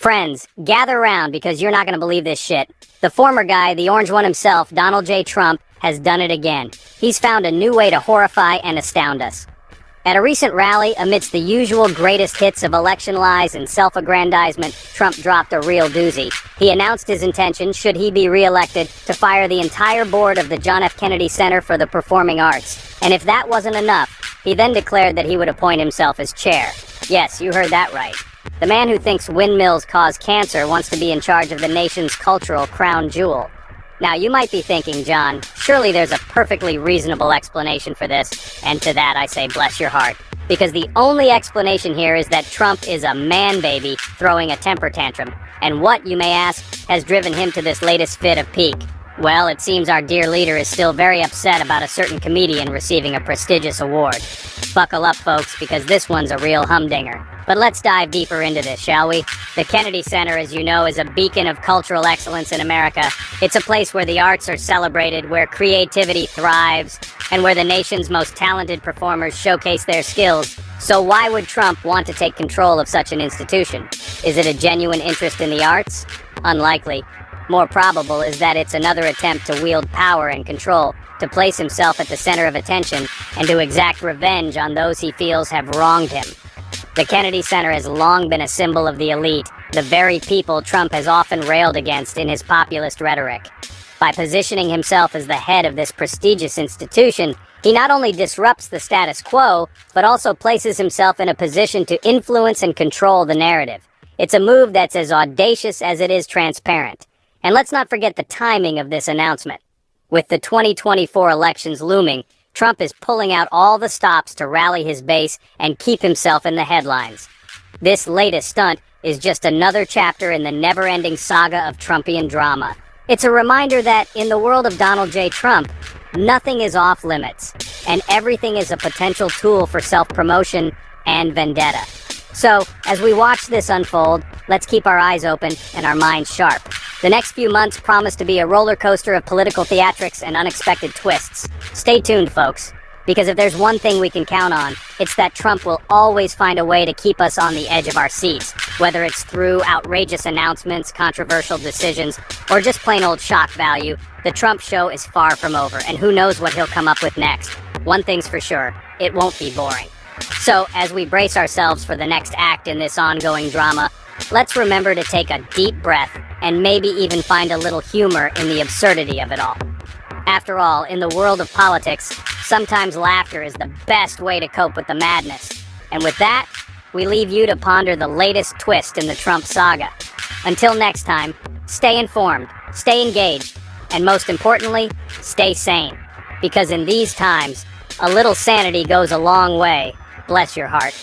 Friends, gather around because you're not going to believe this shit. The former guy, the orange one himself, Donald J. Trump, has done it again. He's found a new way to horrify and astound us. At a recent rally, amidst the usual greatest hits of election lies and self-aggrandizement, Trump dropped a real doozy. He announced his intention, should he be re-elected, to fire the entire board of the John F. Kennedy Center for the Performing Arts. And if that wasn't enough, he then declared that he would appoint himself as chair. Yes, you heard that right. The man who thinks windmills cause cancer wants to be in charge of the nation's cultural crown jewel. Now, you might be thinking, John, surely there's a perfectly reasonable explanation for this, and to that I say bless your heart. Because the only explanation here is that Trump is a man-baby throwing a temper tantrum. And what, you may ask, has driven him to this latest fit of pique? Well, it seems our dear leader is still very upset about a certain comedian receiving a prestigious award. Buckle up, folks, because this one's a real humdinger. But let's dive deeper into this, shall we? The Kennedy Center, as you know, is a beacon of cultural excellence in America. It's a place where the arts are celebrated, where creativity thrives, and where the nation's most talented performers showcase their skills. So why would Trump want to take control of such an institution? Is it a genuine interest in the arts? Unlikely. More probable is that it's another attempt to wield power and control, to place himself at the center of attention, and to exact revenge on those he feels have wronged him. The Kennedy Center has long been a symbol of the elite, the very people Trump has often railed against in his populist rhetoric. By positioning himself as the head of this prestigious institution, he not only disrupts the status quo, but also places himself in a position to influence and control the narrative. It's a move that's as audacious as it is transparent. And let's not forget the timing of this announcement. With the 2024 elections looming, Trump is pulling out all the stops to rally his base and keep himself in the headlines. This latest stunt is just another chapter in the never-ending saga of Trumpian drama. It's a reminder that, in the world of Donald J. Trump, nothing is off limits, and everything is a potential tool for self-promotion and vendetta. So, as we watch this unfold, let's keep our eyes open and our minds sharp. The next few months promise to be a roller coaster of political theatrics and unexpected twists. Stay tuned, folks, because if there's one thing we can count on, it's that Trump will always find a way to keep us on the edge of our seats, whether it's through outrageous announcements, controversial decisions, or just plain old shock value. The Trump show is far from over, and who knows what he'll come up with next. One thing's for sure, it won't be boring. So, as we brace ourselves for the next act in this ongoing drama, let's remember to take a deep breath and maybe even find a little humor in the absurdity of it all. After all, in the world of politics, sometimes laughter is the best way to cope with the madness. And with that, we leave you to ponder the latest twist in the Trump saga. Until next time, stay informed, stay engaged, and most importantly, stay sane. Because in these times, a little sanity goes a long way. Bless your heart.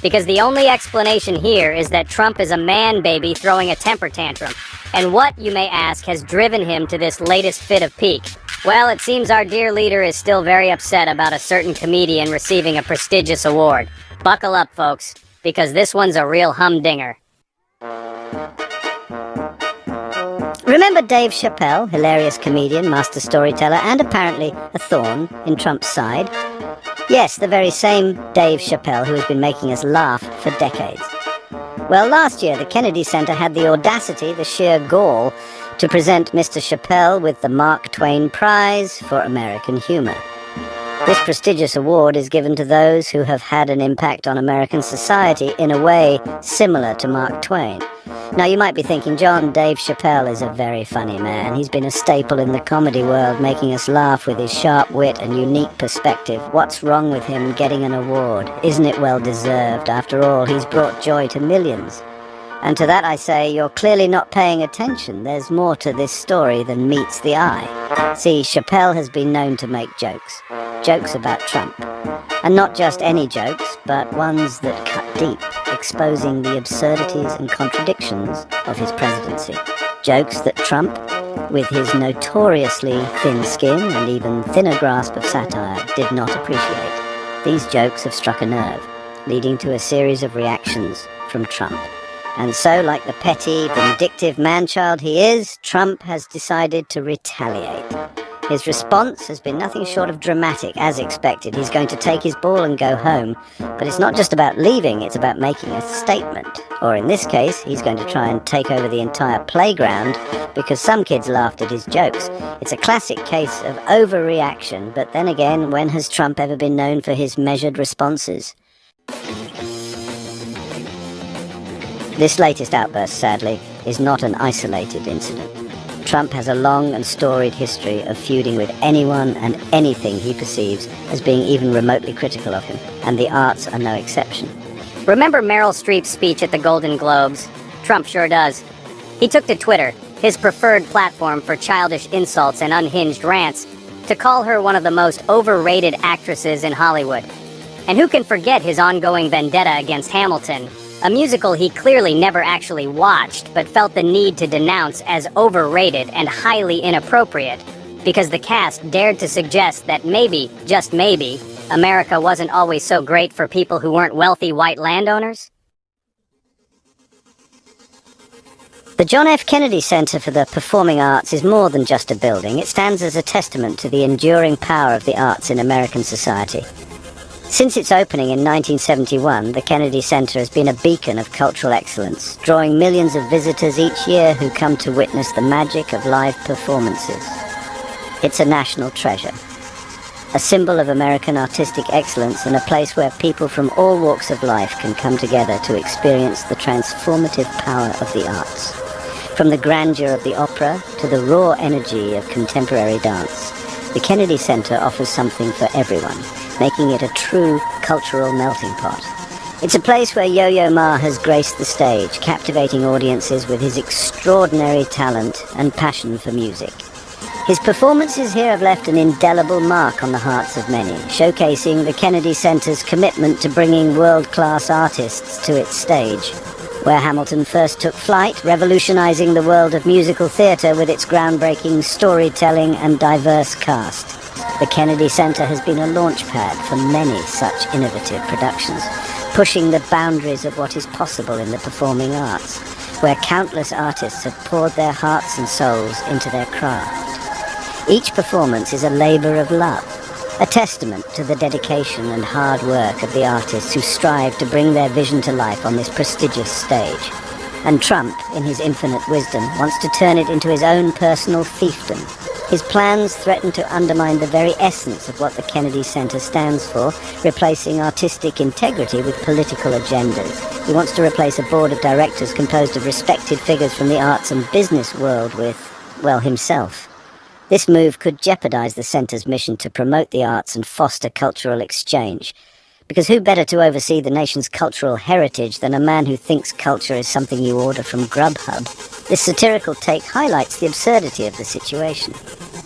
Because the only explanation here is that Trump is a man-baby throwing a temper tantrum. And what, you may ask, has driven him to this latest fit of pique? Well, it seems our dear leader is still very upset about a certain comedian receiving a prestigious award. Buckle up, folks, because this one's a real humdinger. Remember Dave Chappelle, hilarious comedian, master storyteller, and apparently a thorn in Trump's side? Yes, the very same Dave Chappelle who has been making us laugh for decades. Well, last year, the Kennedy Center had the audacity, the sheer gall, to present Mr. Chappelle with the Mark Twain Prize for American Humor. This prestigious award is given to those who have had an impact on American society in a way similar to Mark Twain. Now, you might be thinking, John, Dave Chappelle is a very funny man. He's been a staple in the comedy world, making us laugh with his sharp wit and unique perspective. What's wrong with him getting an award? Isn't it well deserved? After all, he's brought joy to millions. And to that I say, you're clearly not paying attention. There's more to this story than meets the eye. See, Chappelle has been known to make jokes. Jokes about Trump. And not just any jokes, but ones that cut deep, exposing the absurdities and contradictions of his presidency. Jokes that Trump, with his notoriously thin skin and even thinner grasp of satire, did not appreciate. These jokes have struck a nerve, leading to a series of reactions from Trump. And so, like the petty, vindictive man-child he is, Trump has decided to retaliate. His response has been nothing short of dramatic, as expected. He's going to take his ball and go home. But it's not just about leaving, it's about making a statement. Or in this case, he's going to try and take over the entire playground because some kids laughed at his jokes. It's a classic case of overreaction, but then again, when has Trump ever been known for his measured responses? This latest outburst, sadly, is not an isolated incident. Trump has a long and storied history of feuding with anyone and anything he perceives as being even remotely critical of him, and the arts are no exception. Remember Meryl Streep's speech at the Golden Globes? Trump sure does. He took to Twitter, his preferred platform for childish insults and unhinged rants, to call her one of the most overrated actresses in Hollywood. And who can forget his ongoing vendetta against Hamilton, a musical he clearly never actually watched, but felt the need to denounce as overrated and highly inappropriate, because the cast dared to suggest that maybe, just maybe, America wasn't always so great for people who weren't wealthy white landowners? The John F. Kennedy Center for the Performing Arts is more than just a building. It stands as a testament to the enduring power of the arts in American society. Since its opening in 1971, the Kennedy Center has been a beacon of cultural excellence, drawing millions of visitors each year who come to witness the magic of live performances. It's a national treasure, a symbol of American artistic excellence and a place where people from all walks of life can come together to experience the transformative power of the arts. From the grandeur of the opera to the raw energy of contemporary dance, the Kennedy Center offers something for everyone, making it a true cultural melting pot. It's a place where Yo-Yo Ma has graced the stage, captivating audiences with his extraordinary talent and passion for music. His performances here have left an indelible mark on the hearts of many, showcasing the Kennedy Center's commitment to bringing world-class artists to its stage, where Hamilton first took flight, revolutionizing the world of musical theater with its groundbreaking storytelling and diverse cast. The Kennedy Center has been a launchpad for many such innovative productions, pushing the boundaries of what is possible in the performing arts, where countless artists have poured their hearts and souls into their craft. Each performance is a labor of love, a testament to the dedication and hard work of the artists who strive to bring their vision to life on this prestigious stage. And Trump, in his infinite wisdom, wants to turn it into his own personal fiefdom. His plans threaten to undermine the very essence of what the Kennedy Center stands for, replacing artistic integrity with political agendas. He wants to replace a board of directors composed of respected figures from the arts and business world with, well, himself. This move could jeopardize the center's mission to promote the arts and foster cultural exchange. Because who better to oversee the nation's cultural heritage than a man who thinks culture is something you order from Grubhub? This satirical take highlights the absurdity of the situation,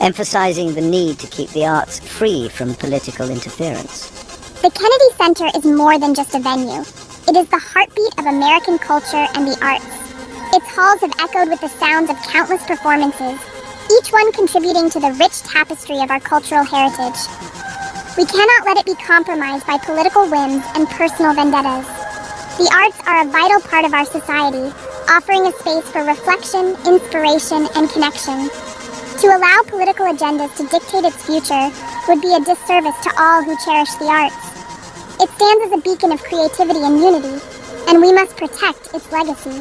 emphasizing the need to keep the arts free from political interference. The Kennedy Center is more than just a venue. It is the heartbeat of American culture and the arts. Its halls have echoed with the sounds of countless performances, each one contributing to the rich tapestry of our cultural heritage. We cannot let it be compromised by political whims and personal vendettas. The arts are a vital part of our society, offering a space for reflection, inspiration, and connection. To allow political agendas to dictate its future would be a disservice to all who cherish the arts. It stands as a beacon of creativity and unity, and we must protect its legacy.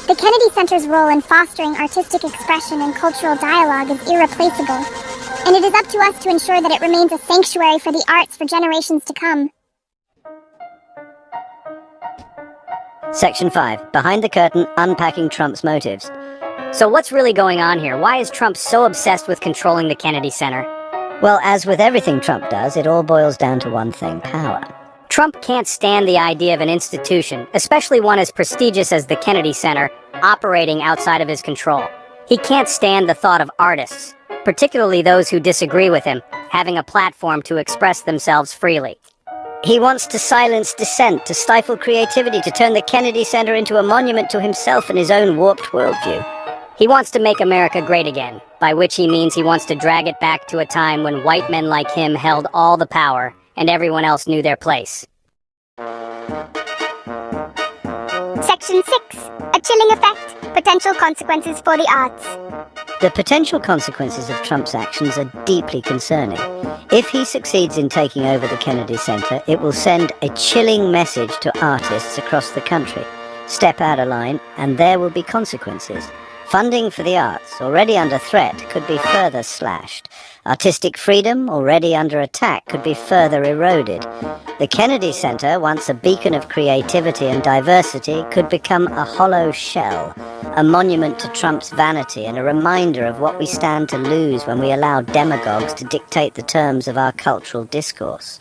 The Kennedy Center's role in fostering artistic expression and cultural dialogue is irreplaceable, and it is up to us to ensure that it remains a sanctuary for the arts for generations to come. Section 5. Behind the curtain, unpacking Trump's motives. So what's really going on here? Why is Trump so obsessed with controlling the Kennedy Center? Well, as with everything Trump does, it all boils down to one thing: power. Trump can't stand the idea of an institution, especially one as prestigious as the Kennedy Center, operating outside of his control. He can't stand the thought of artists, particularly those who disagree with him, having a platform to express themselves freely. He wants to silence dissent, to stifle creativity, to turn the Kennedy Center into a monument to himself and his own warped worldview. He wants to make America great again, by which he means he wants to drag it back to a time when white men like him held all the power and everyone else knew their place. Section 6. A chilling effect. Potential consequences for the arts. The potential consequences of Trump's actions are deeply concerning. If he succeeds in taking over the Kennedy Center, it will send a chilling message to artists across the country. Step out of line, and there will be consequences. Funding for the arts, already under threat, could be further slashed. Artistic freedom, already under attack, could be further eroded. The Kennedy Center, once a beacon of creativity and diversity, could become a hollow shell, a monument to Trump's vanity and a reminder of what we stand to lose when we allow demagogues to dictate the terms of our cultural discourse.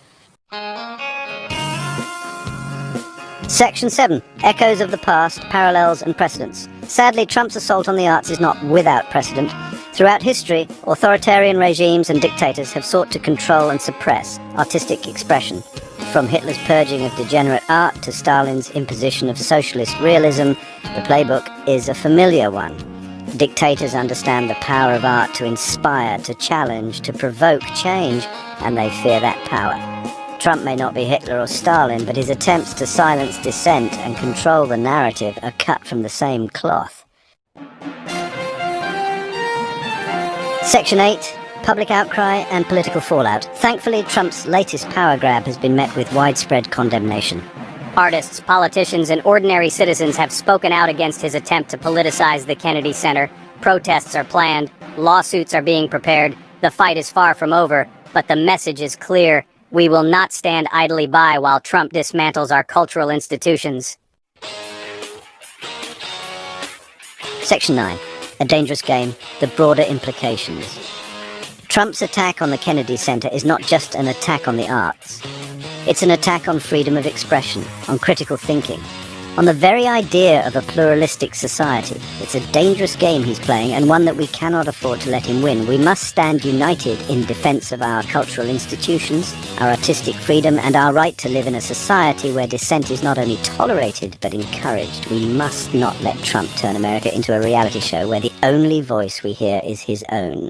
Section 7. Echoes of the past, parallels and precedents. Sadly, Trump's assault on the arts is not without precedent. Throughout history, authoritarian regimes and dictators have sought to control and suppress artistic expression. From Hitler's purging of degenerate art to Stalin's imposition of socialist realism, the playbook is a familiar one. Dictators understand the power of art to inspire, to challenge, to provoke change, and they fear that power. Trump may not be Hitler or Stalin, but his attempts to silence dissent and control the narrative are cut from the same cloth. Section 8. Public outcry and political fallout. Thankfully, Trump's latest power grab has been met with widespread condemnation. Artists, politicians, and ordinary citizens have spoken out against his attempt to politicize the Kennedy Center. Protests are planned, lawsuits are being prepared, the fight is far from over, but the message is clear. We will not stand idly by while Trump dismantles our cultural institutions. Section 9. A dangerous game, the broader implications. Trump's attack on the Kennedy Center is not just an attack on the arts. It's an attack on freedom of expression, on critical thinking, on the very idea of a pluralistic society. It's a dangerous game he's playing, and one that we cannot afford to let him win. We must stand united in defense of our cultural institutions, our artistic freedom, and our right to live in a society where dissent is not only tolerated, but encouraged. We must not let Trump turn America into a reality show where the only voice we hear is his own.